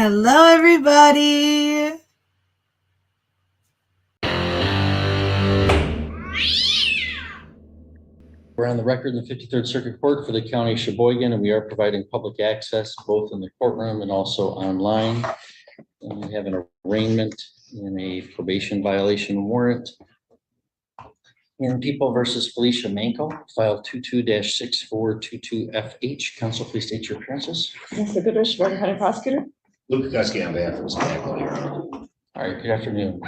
Hello, everybody. We're on the record in the 53rd Circuit Court for the County of Sheboygan, and we are providing public access both in the courtroom and also online. And we have an arraignment in a probation violation warrant in People versus Felicia Manko, file 22-6422FH. Counsel, please state your appearances. Mr. Goodrich, Sheboygan County Prosecutor. Luke Kuski on behalf of Ms. Manko, Your Honor. All right, good afternoon.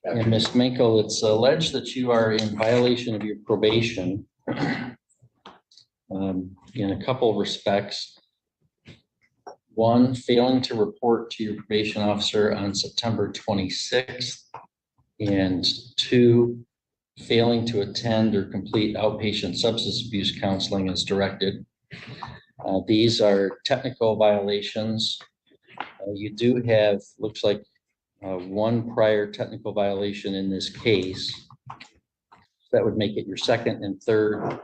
And Ms. Manko, it's alleged that you are in violation of your probation in a couple of respects. One, failing to report to your probation officer on September 26th. And two, failing to attend or complete outpatient substance abuse counseling as directed. These are technical violations. You do have, looks like, one prior technical violation in this case. That would make it your second and third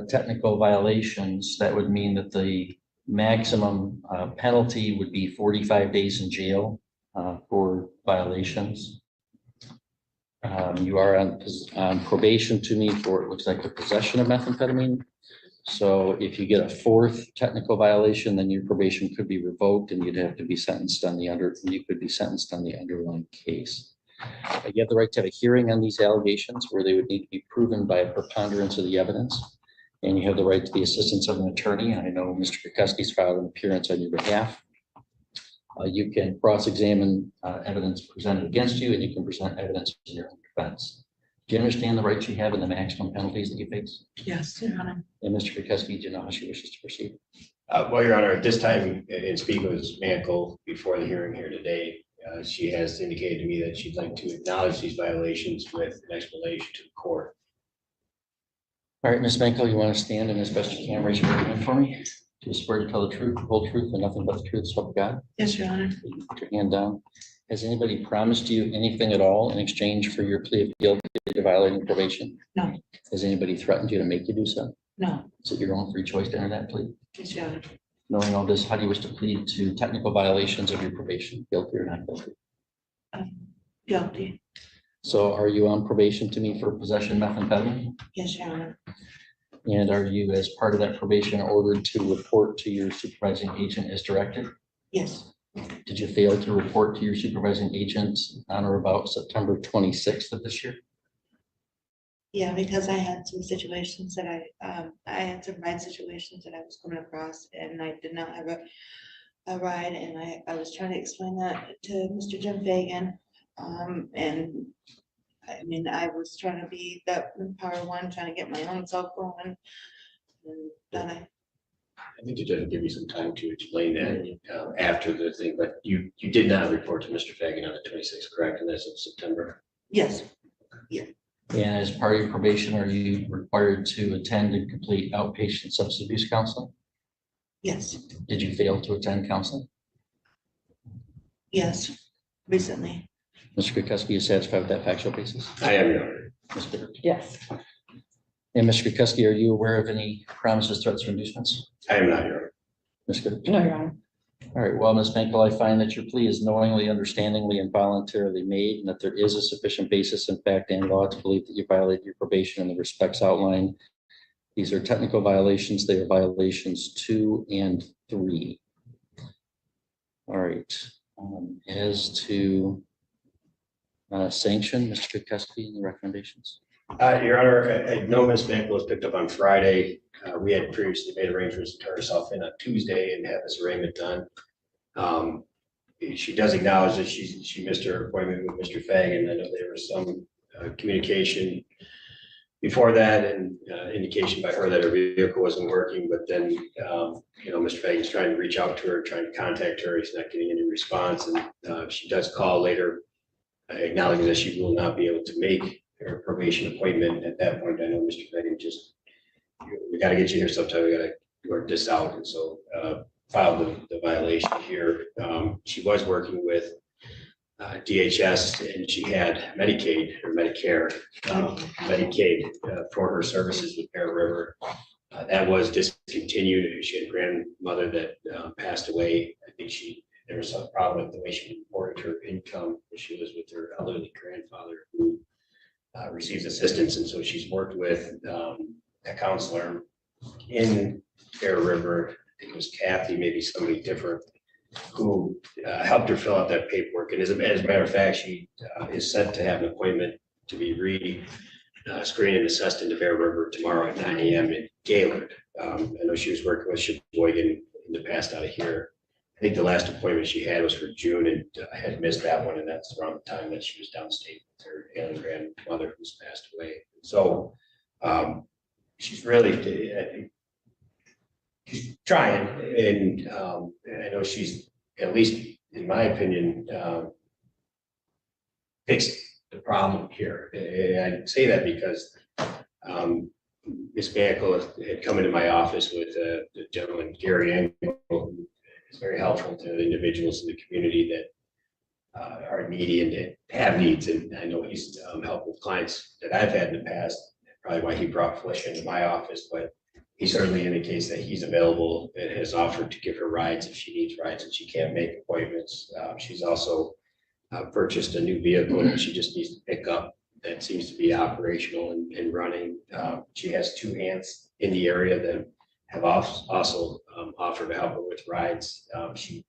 technical violations. That would mean that the maximum penalty would be 45 days in jail for violations. You are on probation to me for, it looks like, the possession of methamphetamine. So if you get a fourth technical violation, then your probation could be revoked and you'd have to be sentenced on the underlying case. You have the right to have a hearing on these allegations where they would need to be proven by a preponderance of the evidence. And you have the right to the assistance of an attorney. And I know Mr. Kuski's filed an appearance on your behalf. You can cross-examine evidence presented against you, and you can present evidence in your own defense. Do you understand the rights you have and the maximum penalties that you face? Yes, Your Honor. And Mr. Kuski, do you know how she wishes to proceed? Well, Your Honor, at this time, in speaking with Ms. Manko before the hearing here today, she has indicated to me that she'd like to acknowledge these violations with an explanation to the court. All right, Ms. Manko, you want to stand and as best you can raise your right hand for me? Do you swear to tell the truth, the whole truth, and nothing but the truth, so help you God? Yes, Your Honor. Put your hand down. Has anybody promised you anything at all in exchange for your plea of guilty to violating probation? No. Has anybody threatened you to make you do so? No. Is it your own free choice to enter that plea? Yes, Your Honor. Knowing all this, how do you wish to plead to technical violations of your probation, guilty or not guilty? Guilty. So are you on probation to me for possession of methamphetamine? Yes, Your Honor. And are you, as part of that probation, ordered to report to your supervising agent as directed? Yes. Did you fail to report to your supervising agent on or about September 26th of this year? Yeah, because I had some situations that I had some ride situations that I was coming across, and I did not have a ride, and I was trying to explain that to Mr. Jim Fagan, and I mean, I was trying to be that power one, trying to get my own self going, and then I think the judge will give you some time to explain that after the thing, but you did not report to Mr. Fagan on the 26th, correct? And that's in September? Yes. Yeah. And as part of your probation, are you required to attend and complete outpatient substance abuse counseling? Yes. Did you fail to attend counseling? Yes. Recently. Mr. Kuski, is satisfied with that factual basis? I am, Your Honor. Ms. Bitter? Yes. And Mr. Kuski, are you aware of any promises, threats, or inducements? I am not, Your Honor. Ms. Bitter? No, Your Honor. All right, well, Ms. Manko, I find that your plea is knowingly, understandingly, and voluntarily made, and that there is a sufficient basis in fact and law to believe that you violated your probation in the respects outlined. These are technical violations. They are violations 2 and 3. All right, as to sanction, Mr. Kuski, and the recommendations. Your Honor, I know Ms. Manko was picked up on Friday. We had previously made arrangements to turn herself in on Tuesday and have this arraignment done. She does acknowledge that she missed her appointment with Mr. Fagan. I know there was some communication before that and indication by her that her vehicle wasn't working, but then, Mr. Fagan's trying to reach out to her, trying to contact her. He's not getting any response. And she does call later, acknowledging that she will not be able to make her probation appointment. At that point, I know Mr. Fagan just, we got to get you here sometime. We got to work this out. And so filed the violation here. She was working with DHS, and she had Medicaid or Medicare, Medicaid for her services with Bear River. That was discontinued. She had a grandmother that passed away. I think she was some problem with the way she reported her income. She was with her elderly grandfather who receives assistance, and so she's worked with a counselor in Bear River. I think it was Kathy, maybe somebody different, who helped her fill out that paperwork. And as a matter of fact, she is set to have an appointment to be screened and assessed into Bear River tomorrow at 9 a.m. in Gaylord. I know she was working with Sheboygan in the past out of here. I think the last appointment she had was for June, and I had missed that one, and that's around the time that she was downstate with her ailing grandmother who's passed away. So she's really, I think, she's trying, and I know she's, at least in my opinion, fixed the problem here. And I say that because Ms. Bankel had come into my office with the gentleman, Gary Engel, who is very helpful to individuals in the community that are needy and have needs. And I know he's helped with clients that I've had in the past, probably why he brought Felicia into my office, but he certainly indicates that he's available and has offered to give her rides if she needs rides and she can't make appointments. She's also purchased a new vehicle that she just needs to pick up that seems to be operational and running. She has 2 aunts in the area that have also offered to help her with rides. She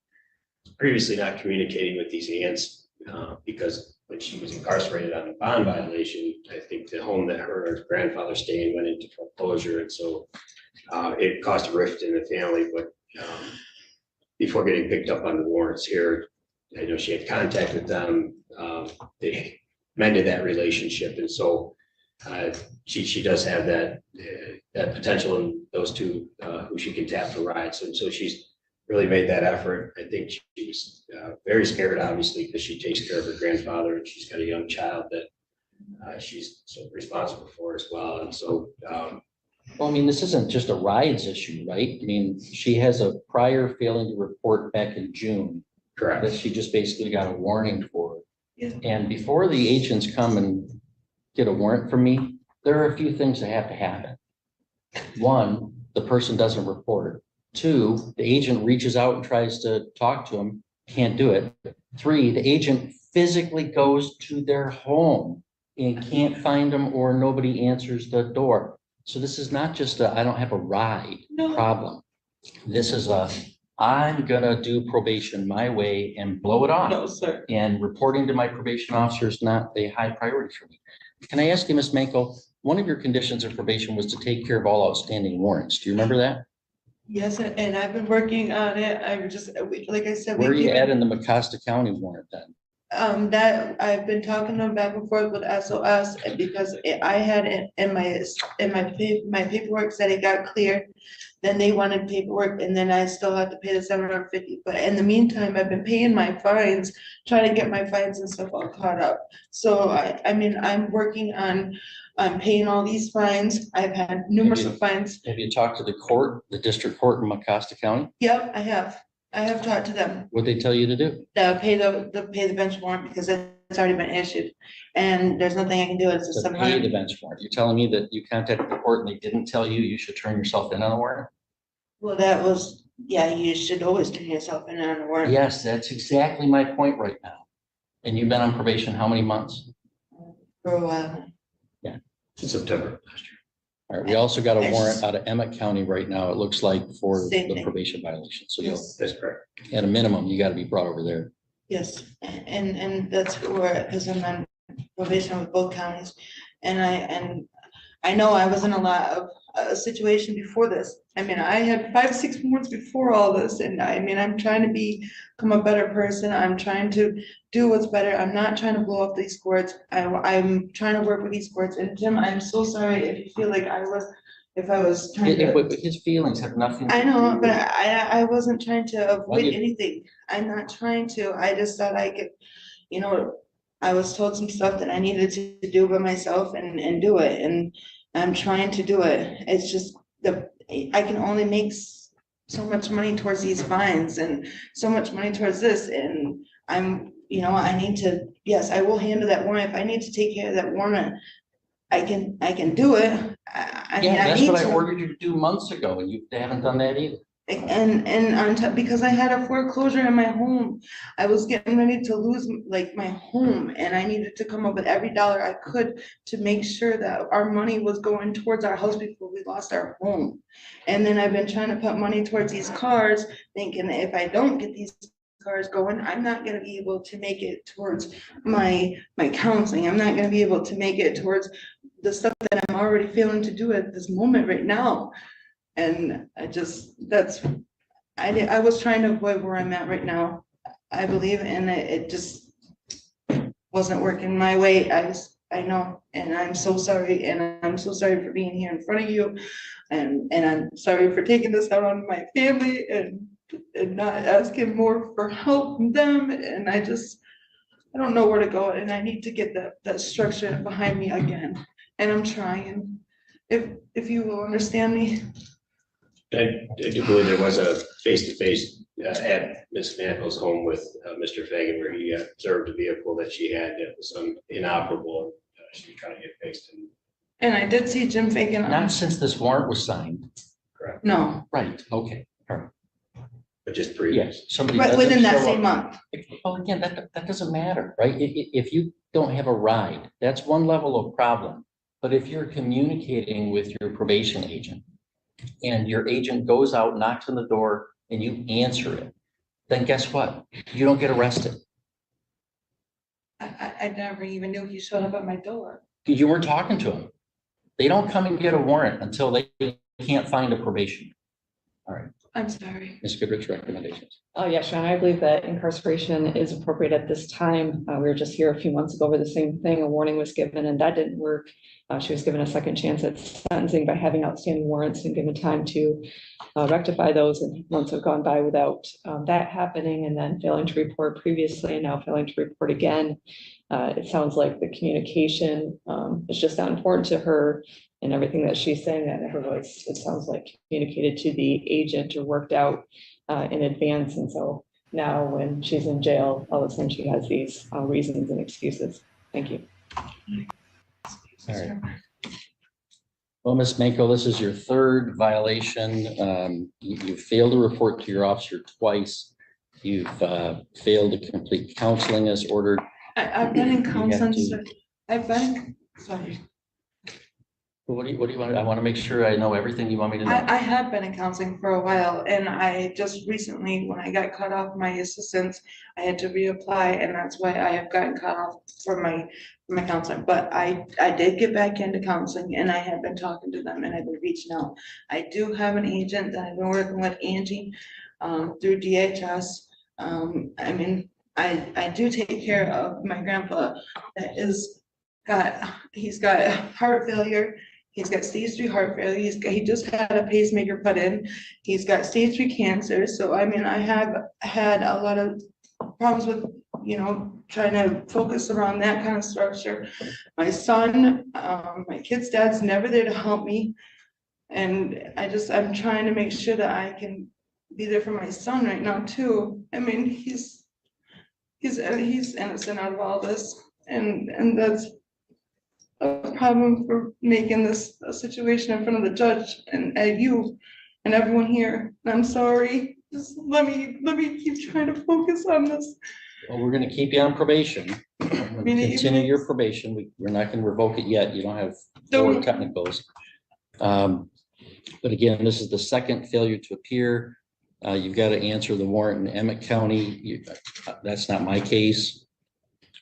was previously not communicating with these aunts because when she was incarcerated on a bond violation, I think the home that her and her grandfather stayed in went into foreclosure. And so it caused a rift in the family. But before getting picked up on the warrants here, I know she had contact with them. They mended that relationship. And so she does have that potential in those 2 who she can tap for rides. And so she's really made that effort. I think she was very scared, obviously, because she takes care of her grandfather and she's got a young child that she's so responsible for as well. And so, Well, I mean, this isn't just a rides issue, right? I mean, she has a prior failing to report back in June correct. that she just basically got a warning for. Yeah. And before the agents come and get a warrant from me, there are a few things that have to happen. 1, the person doesn't report. 2, the agent reaches out and tries to talk to them, can't do it. 3, the agent physically goes to their home and can't find them or nobody answers the door. So this is not just a, I don't have a ride problem. This is a, I'm gonna do probation my way and blow it off. No, sir. And reporting to my probation officer is not a high priority for me. Can I ask you, Ms. Manko, one of your conditions of probation was to take care of all outstanding warrants. Do you remember that? Yes, and I've been working on it. I'm just, like I said. Where are you keep- at in the Mecosta County warrant then? That I've been talking to them back and forth with SOS and because I had it in my paperwork said it got cleared. Then they wanted paperwork and then I still had to pay the $750. But in the meantime, I've been paying my fines, trying to get my fines and stuff all caught up. So I mean, I'm working on paying all these fines. I've had numerous of fines. Have you talked to the court, the district court in Mecosta County? Yep, I have. I have talked to them. What'd they tell you to do? Pay the bench warrant because it's already been issued and there's nothing I can do. It's just To pay the bench warrant. You're telling me that you contacted the court and they didn't tell you you should turn yourself in on a warrant? Well, that was, yeah, you should always turn yourself in on a warrant. Yes, that's exactly my point right now. And you've been on probation how many months? For a while. Since September last year. All right, we also got a warrant out of Emmett County right now, it looks like, for Same the thing. probation violation. So you'll, Yes, That's correct. at a minimum, you gotta be brought over there. yes, and that's where, because I'm on probation with both counties. And I know I was in a lot of a situation before this. I mean, I had 5, 6 months before all this, and I mean, I'm trying to become a better person. I'm trying to do what's better. I'm not trying to blow up these courts. I'm trying to work with these courts. And Jim, I'm so sorry if you feel like if I was trying to. But his feelings have nothing. I know, do but with- I wasn't trying to avoid you- anything. I'm not trying to. I just thought I could, I was told some stuff that I needed to do by myself and do it. And I'm trying to do it. It's just I can only make so much money towards these fines and so much money towards this. And I need to, yes, I will handle that warrant. If I need to take care of that warrant, I can do it. I mean, Yeah, I that's need what I to. ordered you to do months ago, and you haven't done that either. And on top, because I had a foreclosure in my home, I was getting ready to lose like my home, and I needed to come up with every dollar I could to make sure that our money was going towards our house before we lost our home. And then I've been trying to put money towards these cars, thinking if I don't get these cars going, I'm not gonna be able to make it towards my counseling. I'm not gonna be able to make it towards the stuff that I'm already failing to do at this moment right now. And I was trying to avoid where I'm at right now, I believe, and it just wasn't working my way. I know, and I'm so sorry, and I'm so sorry for being here in front of you. And I'm sorry for taking this out on my family and not asking more for help from them. And I don't know where to go, and I need to get that structure behind me again. And I'm trying, if you will understand me. I do believe there was a face-to-face at Ms. Mankel's home with Mr. Fagan where he observed a vehicle that she had that was inoperable. She was trying to get fixed. And I did see Jim Fagan. Not since this warrant was signed. Correct. No, Right, okay, all right. But just previous. Yes, somebody. but doesn't within that show same up. month. Well, again, that doesn't matter, right? If you don't have a ride, that's one level of problem. But if you're communicating with your probation agent and your agent goes out, knocks on the door, and you answer it, then guess what? You don't get arrested. I never even knew he showed up at my door. You weren't talking to him. They don't come and get a warrant until they can't find a probation. All right, I'm sorry. Ms. Goodrich, recommendations. Oh, yeah, Sean, I believe that incarceration is appropriate at this time. We were just here a few months ago where the same thing, a warning was given and that didn't work. She was given a second chance at sentencing by having outstanding warrants and given time to rectify those. And months have gone by without that happening and then failing to report previously and now failing to report again. It sounds like the communication is just not important to her. And everything that she's saying that never was, it sounds like, communicated to the agent or worked out in advance. And so now when she's in jail, all of a sudden she has these reasons and excuses. Thank you. All right. Well, Ms. Mako, this is your third violation. You failed to report to your officer twice. You've failed to complete counseling as ordered. I've been in You have counseling, to- sir. I've been, sorry. What do you want? I want to make sure I know everything you want me to know. I have been in counseling for a while, and I just recently, when I got cut off my assistance, I had to reapply, and that's why I have gotten cut off from my counseling. But I did get back into counseling, and I have been talking to them, and I've been reaching out. I do have an agent that I've been working with, Angie, through DHS. I mean, I do take care of my grandpa that he's got heart failure. He's got stage 3 heart failure. He just had a pacemaker put in. He's got stage 3 cancer. So, I mean, I have had a lot of problems with, trying to focus around that kind of structure. My son, my kid's dad's never there to help me. And I'm trying to make sure that I can be there for my son right now too. I mean, he's innocent out of all this. And that's a problem for making this a situation in front of the judge and you and everyone here. And I'm sorry. Just let me keep trying to focus on this. Well, we're going to keep you on probation. Continue your probation. We're not going to revoke it yet. You don't have 4 technicals. But again, this is the second failure to appear. You've got to answer the warrant in Emmett County. That's not my case.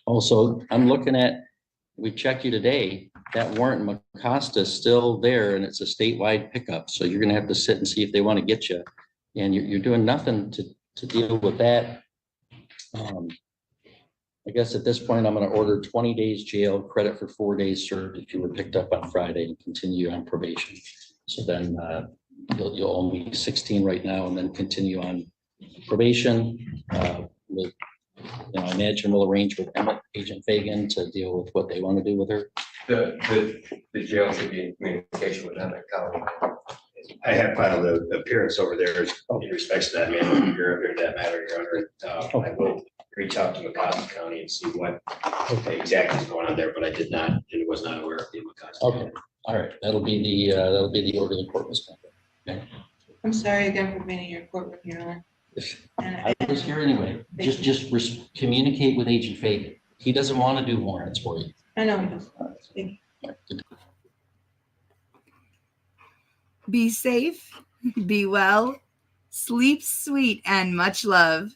Also, I'm looking at, we checked you today, that warrant in Macasta is still there and it's a statewide pickup. So you're gonna have to sit and see if they want to get you. And you're doing nothing to deal with that. I guess at this point, I'm gonna order 20 days jail, credit for 4 days served if you were picked up on Friday and continue on probation. So then you'll owe me 16 right now and then continue on probation. I imagine we'll arrange with Agent Fagan to deal with what they want to do with her. The jail should be in communication with Emmett County. I have filed an appearance over there in respects to that matter. You're that matter, Your Honor. I will reach out to Macasta County and see what exactly is going on there, but I did not, and was not aware of the Macasta. Okay, all right, that'll be the order of the court was. Okay. I'm sorry again for being in your courtroom here, Lauren. I was here anyway. Just communicate with Agent Fagan. He doesn't want to do warrants for you. I know. He does. Thank you. Be safe, be well, sleep sweet, and much love.